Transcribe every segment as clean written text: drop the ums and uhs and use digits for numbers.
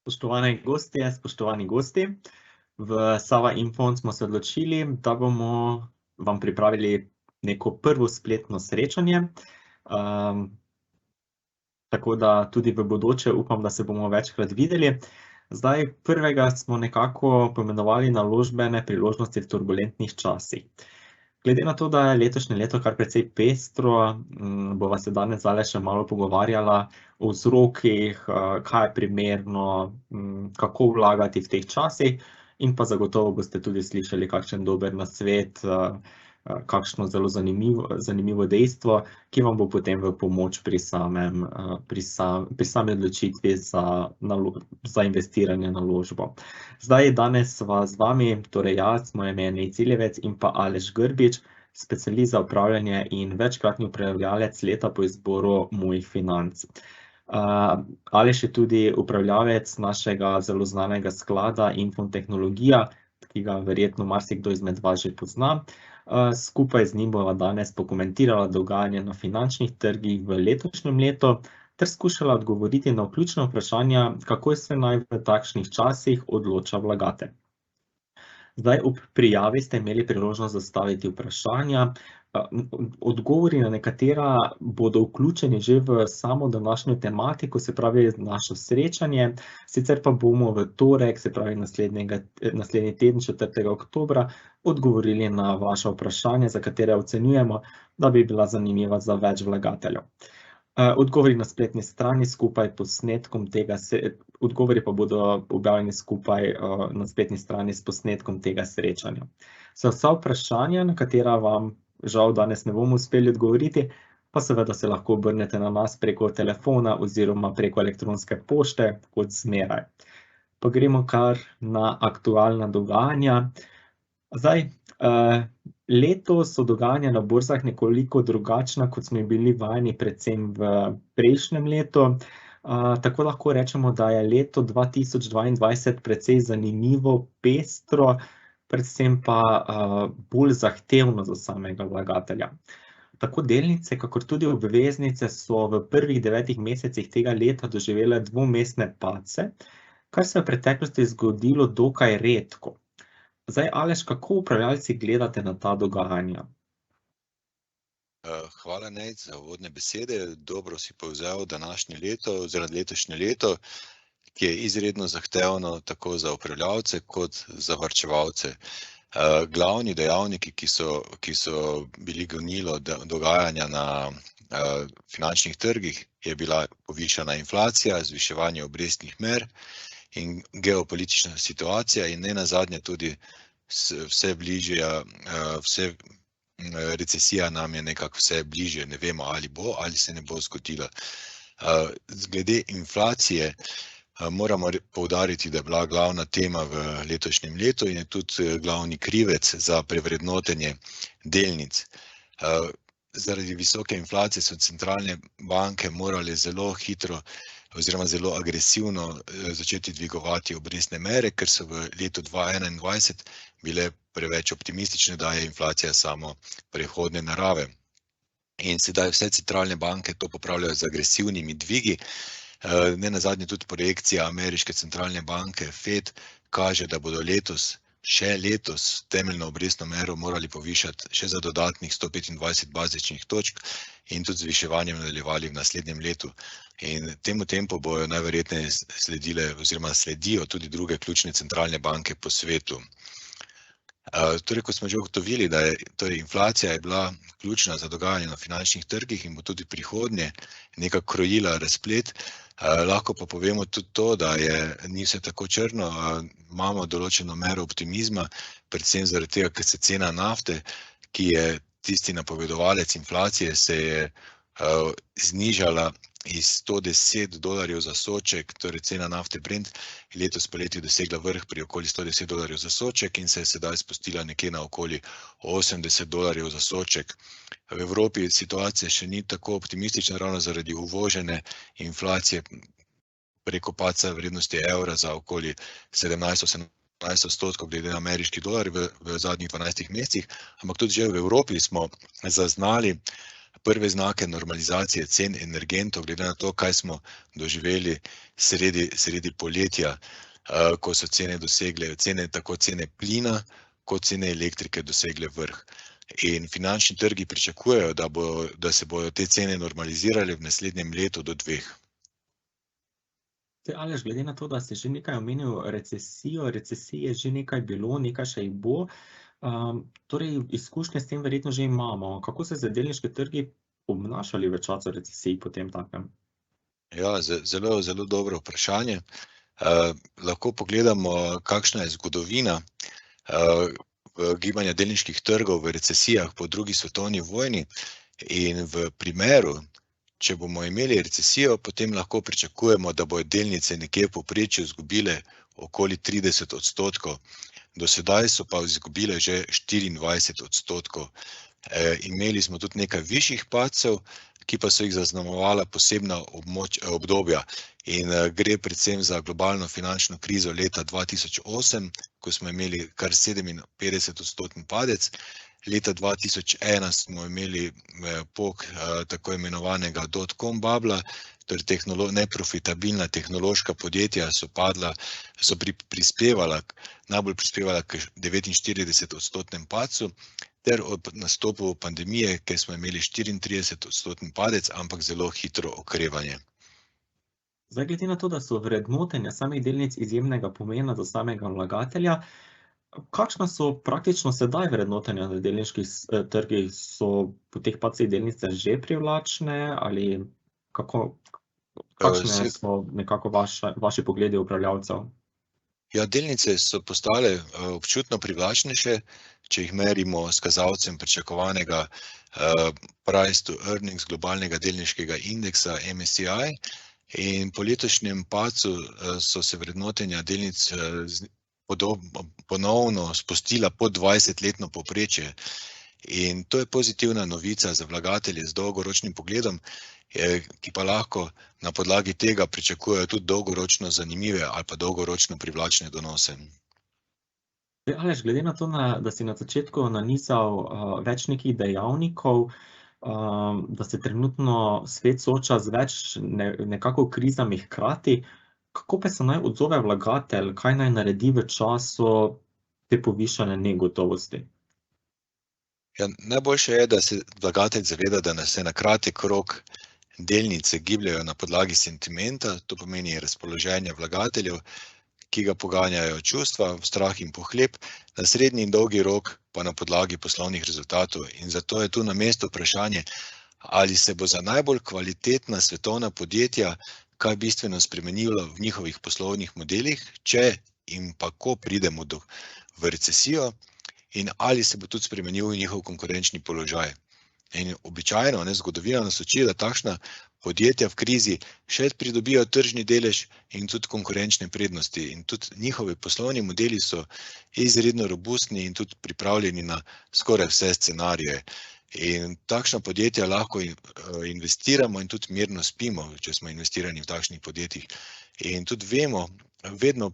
Spoštovane gostje, spoštovani gosti, v Sava Infond smo se odločili, da bomo vam pripravili neko prvo spletno srečanje. Tako da tudi v bodoče upam, da se bomo večkrat videli. Zdaj, prvega smo nekako poimenovali naložbene priložnosti v turbulentnih časih. Glede na to, da je letošnje leto kar precej pestro, bova se danes zdajle še malo pogovarjala o vzrokih, kaj je primerno, kako vlagati v teh časih, in pa zagotovo boste tudi slišali kakšen dober nasvet, kakšno zelo zanimivo dejstvo, ki vam bo potem v pomoč pri sami odločitvi za investiranje, naložbo. Zdaj, danes sva z vami, torej jaz, moje ime je Nej Ciljevec in pa Aleš Grbič, specialist za upravljanje in večkratni upravljavec leta po izboru Mojih Financ. Aleš je tudi upravljavec našega zelo znanega sklada Infond Tehnologija, ki ga verjetno marsikdo izmed vas že pozna. Skupaj z njim bova danes pokomentirala dogajanje na finančnih trgih v letošnjem letu ter skušala odgovoriti na ključna vprašanja, kako se naj v takšnih časih odloča vlagatelj. Zdaj, ob prijavi ste imeli priložnost zastaviti vprašanja. Odgovori na nekatera bodo vključeni že v samo današnjo tematiko, se pravi naše srečanje, sicer pa bomo v torek, se pravi naslednji teden, 4. oktobra, odgovorili na vaša vprašanja, za katere ocenjujemo, da bi bila zanimiva za več vlagateljev. Odgovori na spletni strani skupaj posnetkom tega odgovori pa bodo objavljeni skupaj na spletni strani s posnetkom tega srečanja. Za vsa vprašanja, na katera vam žal danes ne bomo uspeli odgovoriti, pa seveda se lahko obrnete na nas preko telefona oziroma preko elektronske pošte, kot zmeraj. Pa gremo kar na aktualna dogajanja. Zdaj, letos so dogajanja na borzah nekoliko drugačna, kot smo bili vajeni predvsem v prejšnjem letu. Tako lahko rečemo, da je leto 2022 precej zanimivo, pestro, predvsem pa bolj zahtevno za samega vlagatelja. Tako delnice, kakor tudi obveznice so v prvih 9 mesecih tega leta doživele dvomestne padce, kar se je v preteklosti zgodilo dokaj redko. Zdaj, Aleš, kako upravljavci gledate na ta dogajanja? Hvala, Nej, za uvodne besede. Dobro si povzel današnje leto oziroma letošnje leto, ki je izredno zahtevno tako za upravljavce kot za varčevalce. Glavni dejavniki, ki so bili gonilo dogajanja na finančnih trgih, je bila povišana inflacija, zviševanje obrestnih mer in geopolitična situacija in nenazadnje tudi vse recesija nam je nekako vse bližje, ne vemo, ali bo ali se ne bo zgodila. Glede inflacije moramo poudariti, da je bila glavna tema v letošnjem letu in je tudi glavni krivec za prevrednotenje delnic. Zaradi visoke inflacije so centralne banke morale zelo hitro oziroma zelo agresivno začeti dvigovati obrestne mere, ker so v letu 2021 bile preveč optimistične, da je inflacija samo prehodne narave. In sedaj vse centralne banke to popravljajo z agresivnimi dvigi. Nenazadnje tudi projekcija ameriške centralne banke Fed kaže, da bodo še letos temeljno obrestno mero morali povišati še za dodatnih 125 bazičnih točk in tudi z zviševanjem nadaljevali v naslednjem letu. In temu tempu bojo najverjetneje sledile oziroma sledijo tudi druge ključne centralne banke po svetu. Torej, ko smo že ugotovili, da je inflacija je bila ključna za dogajanje na finančnih trgih in bo tudi prihodnje nekako krojila razplet, lahko pa povemo tudi to, da ni vse tako črno, imamo določeno mero optimizma, predvsem zaradi tega, ker se cena nafte, ki je tisti napovedovalec inflacije, se je znižala iz $110 za sodček, torej cena nafte Brent, letos poleti dosegla vrh pri okoli $110 za sodček in se je sedaj spustila nekje na okoli $80 za sodček. V Evropi situacija še ni tako optimistična, ravno zaradi uvožene inflacije preko padca vrednosti evra za okoli 17-18% glede na ameriški dolar v zadnjih 12 mesecih, ampak tudi že v Evropi smo zaznali prve znake normalizacije cen energentov, glede na to, kaj smo doživeli sredi poletja, ko so tako cene plina, kot cene elektrike dosegle vrh. In finančni trgi pričakujejo, da se bodo te cene normalizirale v naslednjem letu do 2. Aleš, glede na to, da si že nekaj omenil recesijo, recesije je že nekaj bilo, nekaj še jih bo. Torej, izkušnje s tem verjetno že imamo. Kako se delniški trgi obnašali v času recesij potem takem? Ja, zelo, zelo dobro vprašanje. Lahko pogledamo, kakšna je zgodovina gibanja delniških trgov v recesijah po drugi svetovni vojni. In v primeru, če bomo imeli recesijo, potem lahko pričakujemo, da bodo delnice nekje v povprečju izgubile okoli 30%. Do sedaj so pa izgubile že 24%. Imeli smo tudi nekaj višjih padcev, ki pa so jih zaznamovala posebna obdobja. In gre predvsem za globalno finančno krizo leta 2008, ko smo imeli kar 57% padec. Leta 2001 smo imeli pok tako imenovanega dot-com bubla, torej neprofitabilna tehnološka podjetja so najbolj prispevala k 49% padcu, ter ob nastopu pandemije, kjer smo imeli 34% padec, ampak zelo hitro okrevanje. Zdaj, glede na to, da so vrednotenja samih delnic izjemnega pomena za samega vlagatelja, kakšna so praktično sedaj vrednotenja na delniških trgih? So po teh padcih delnice že privlačne ali kakšne so nekako vaši pogledi upravljavcev? Ja, delnice so postale občutno privlačnejše, če jih merimo s kazalcem pričakovanega price to earnings globalnega delniškega indeksa MSCI. In po letošnjem padcu so se vrednotenja delnic ponovno spustila pod 20-letno povprečje. In to je pozitivna novica za vlagatelje z dolgoročnim pogledom, ki pa lahko na podlagi tega pričakujejo tudi dolgoročno zanimive ali pa dolgoročno privlačne donose. Aleš, glede na to, da si na začetku nanizal več nekih dejavnikov, da se trenutno svet sooča z več nekako krizami hkrati, kako pa se naj odzove vlagatelj, kaj naj naredi v času te povišane negotovosti? Ja, najboljše je, da se vlagatelj zaveda, da se na kratek rok delnice gibljajo na podlagi sentimenta, to pomeni razpoloženja vlagateljev, ki ga poganjajo čustva, strah in pohlep, na srednji in dolgi rok pa na podlagi poslovnih rezultatov. In zato je tu na mestu vprašanje, ali se bo za najbolj kvalitetna svetovna podjetja kaj bistveno spremenilo v njihovih poslovnih modelih, če in pa ko pridemo v recesijo, in ali se bo tudi spremenil njihov konkurenčni položaj. In običajno, zgodovina nas uči, da takšna podjetja v krizi še pridobijo tržni delež in tudi konkurenčne prednosti. In tudi njihovi poslovni modeli so izredno robustni in tudi pripravljeni na skoraj vse scenarije. In takšna podjetja lahko investiramo in tudi mirno spimo, če smo investirani v takšnih podjetjih. In tudi vemo, vedno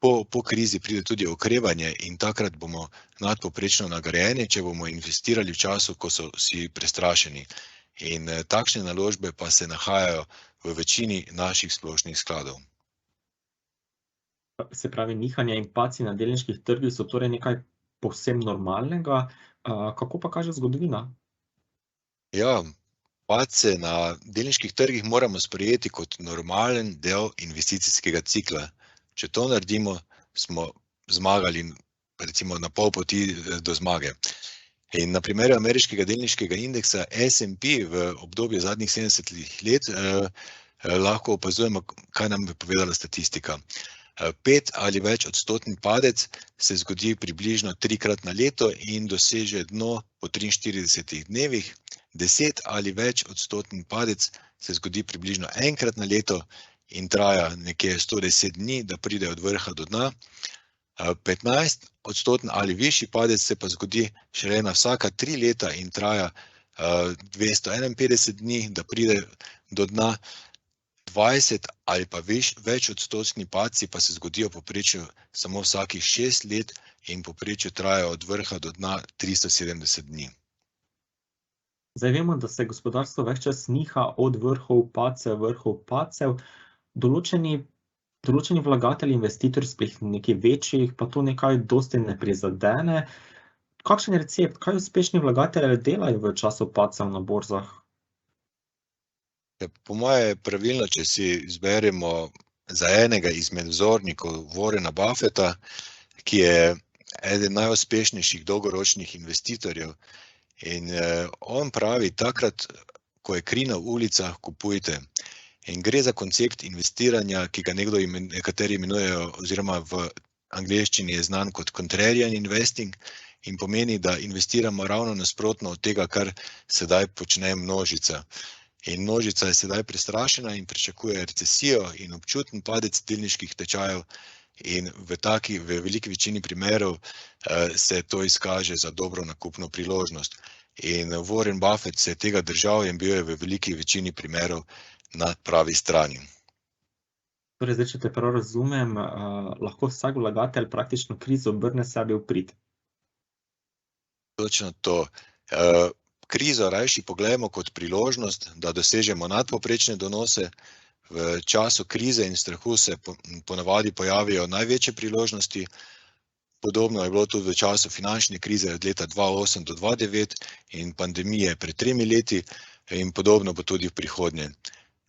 po krizi pride tudi okrevanje in takrat bomo nadpovprečno nagrajeni, če bomo investirali v času, ko so vsi prestrašeni. In takšne naložbe pa se nahajajo v večini naših splošnih skladov. Se pravi, nihanja in padci na delniških trgih so torej nekaj povsem normalnega. Kako pa kaže zgodovina? Ja, padce na delniških trgih moramo sprejeti kot normalen del investicijskega cikla. Če to naredimo, smo zmagali recimo na pol poti do zmage. In na primeru ameriškega delniškega indeksa S&P v obdobju zadnjih 70 let lahko opazujemo, kaj nam je povedala statistika. 5 ali več odstotni padec se zgodi približno 3-krat na leto in doseže dno po 43 dnevih. 10 ali več odstotni padec se zgodi približno 1-krat na leto in traja nekje 110 dni, da pride od vrha do dna. 15 odstotni ali višji padec se pa zgodi šele na vsaka 3 leta in traja 251 dni, da pride do dna. 20 ali pa več odstotni padci pa se zgodijo v povprečju samo vsakih 6 let in v povprečju trajajo od vrha do dna 370 dni. Zdaj vemo, da se gospodarstvo več čas niha od vrhov padcev. Določeni vlagatelji, investitorji, sploh nekaj večjih, pa to nekaj dosti ne prizadene. Kakšen je recept? Kaj uspešni vlagatelji delajo v času padcev na borzah? Po moje je pravilno, če si izberemo za enega izmed vzornikov Warrena Buffetta, ki je eden najuspešnejših dolgoročnih investitorjev. In on pravi, takrat, ko je kri na ulicah, kupujte. In gre za koncept investiranja, ki ga nekateri imenujejo, oziroma v angleščini je znan kot contrarian investing, in pomeni, da investiramo ravno nasprotno od tega, kar sedaj počne množica. In množica je sedaj prestrašena in pričakuje recesijo in občuten padec delniških tečajev, in v veliki večini primerov se to izkaže za dobro nakupno priložnost. In Warren Buffett se je tega držal in bil je v veliki večini primerov na pravi strani. Torej, zdaj, če te prav razumem, lahko vsak vlagatelj praktično krizo obrne sebi v prid. Točno to. Krizo rajši pogledamo kot priložnost, da dosežemo nadpovprečne donose. V času krize in strahu se ponavadi pojavijo največje priložnosti. Podobno je bilo tudi v času finančne krize od leta 2008 do 2009 in pandemije pred 3 leti, in podobno bo tudi v prihodnje.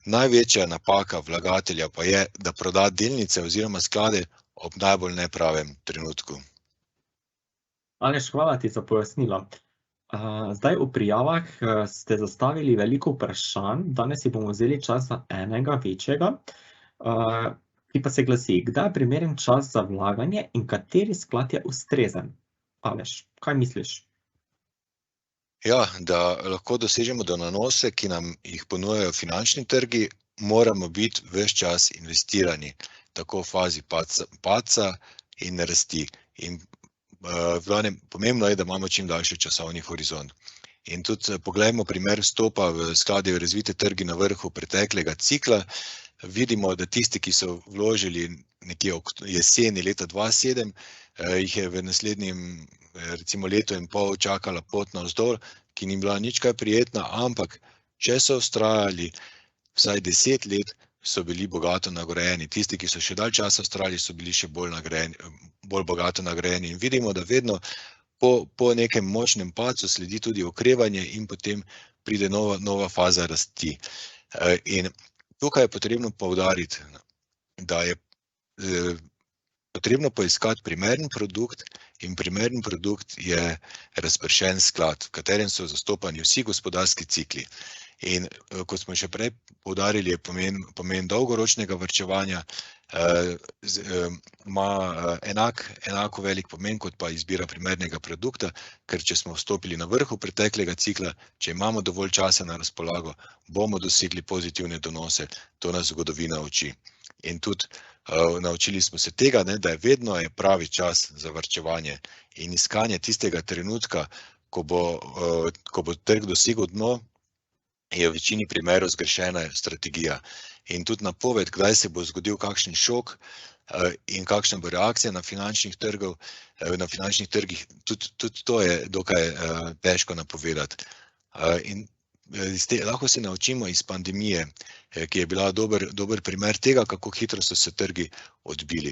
Največja napaka vlagatelja pa je, da proda delnice oziroma sklade ob najbolj nepravem trenutku. Aleš, hvala ti za pojasnilo. Zdaj v prijavah ste zastavili veliko vprašanj, danes si bomo vzeli čas za enega večjega, ki pa se glasi: kdaj je primeren čas za vlaganje in kateri sklad je ustrezen? Aleš, kaj misliš? Ja, da lahko dosežemo donose, ki nam jih ponujajo finančni trgi, moramo biti ves čas investirani, tako v fazi padca in rasti. In pomembno je, da imamo čim daljši časovni horizont. In tudi poglejmo primer vstopa v sklade v razvite trgi na vrhu preteklega cikla. Vidimo, da tisti, ki so vložili nekje jeseni leta 2007, jih je v naslednjem recimo leto in pol čakala pot navzdol, ki ni bila nič kaj prijetna, ampak če so vztrajali vsaj 10 let, so bili bogato nagrajeni. Tisti, ki so še dalj časa vztrajali, so bili še bolj bogato nagrajeni. In vidimo, da vedno po nekem močnem padcu sledi tudi okrevanje in potem pride nova faza rasti. In tukaj je potrebno poudariti, da je potrebno poiskati primeren produkt, in primeren produkt je razpršen sklad, v katerem so zastopani vsi gospodarski cikli. In kot smo še prej poudarili, je pomen dolgoročnega varčevanja ima enako velik pomen kot pa izbira primernega produkta, ker če smo vstopili na vrhu preteklega cikla, če imamo dovolj časa na razpolago, bomo dosegli pozitivne donose, to nas zgodovina uči. In tudi naučili smo se tega, da je vedno pravi čas za varčevanje in iskanje tistega trenutka, ko bo trg dosegel dno, je v večini primerov zgrešena strategija. In tudi napoved, kdaj se bo zgodil kakšen šok in kakšna bo reakcija na finančnih trgih, tudi to je dokaj težko napovedati. In lahko se naučimo iz pandemije, ki je bila dober primer tega, kako hitro so se trgi odbili.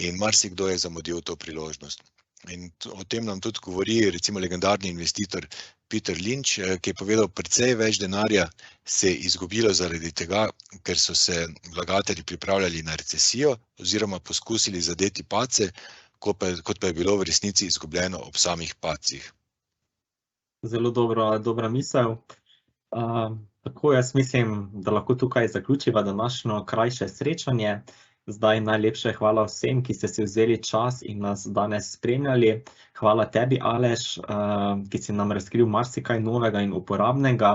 In marsikdo je zamudil to priložnost. In o tem nam tudi govori recimo legendarni investitor Peter Lynch, ki je povedal, precej več denarja se je izgubilo zaradi tega, ker so se vlagatelji pripravljali na recesijo oziroma poskusili zadeti padce, kot pa je bilo v resnici izgubljeno ob samih padcih. Zelo dobra misel. Tako jaz mislim, da lahko tukaj zaključiva današnjo krajše srečanje. Zdaj najlepše hvala vsem, ki ste si vzeli čas in nas danes spremljali. Hvala tebi, Aleš, ki si nam razkril marsikaj novega in uporabnega.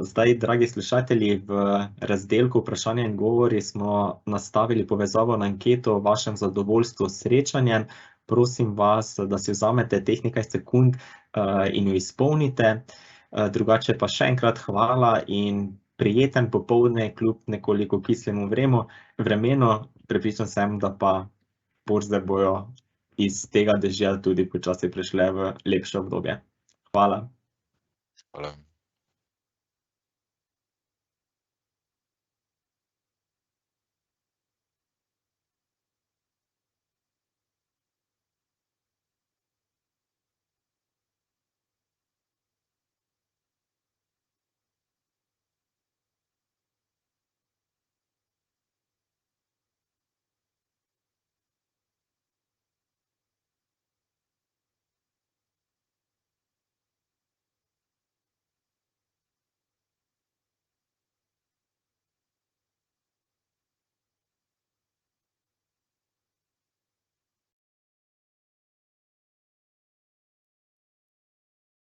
Zdaj, dragi slušatelji, v razdelku vprašanja in govori smo nastavili povezavo na anketo o vašem zadovoljstvu s srečanjem. Prosim vas, da si vzamete teh nekaj sekund in jo izpolnite. Drugače pa še enkrat hvala in prijeten popoldne kljub nekoliko kislemu vremenu. Prepričan sem, da pa borze bojo iz tega dežja tudi počasi prišle v lepše obdobje. Hvala. Hvala.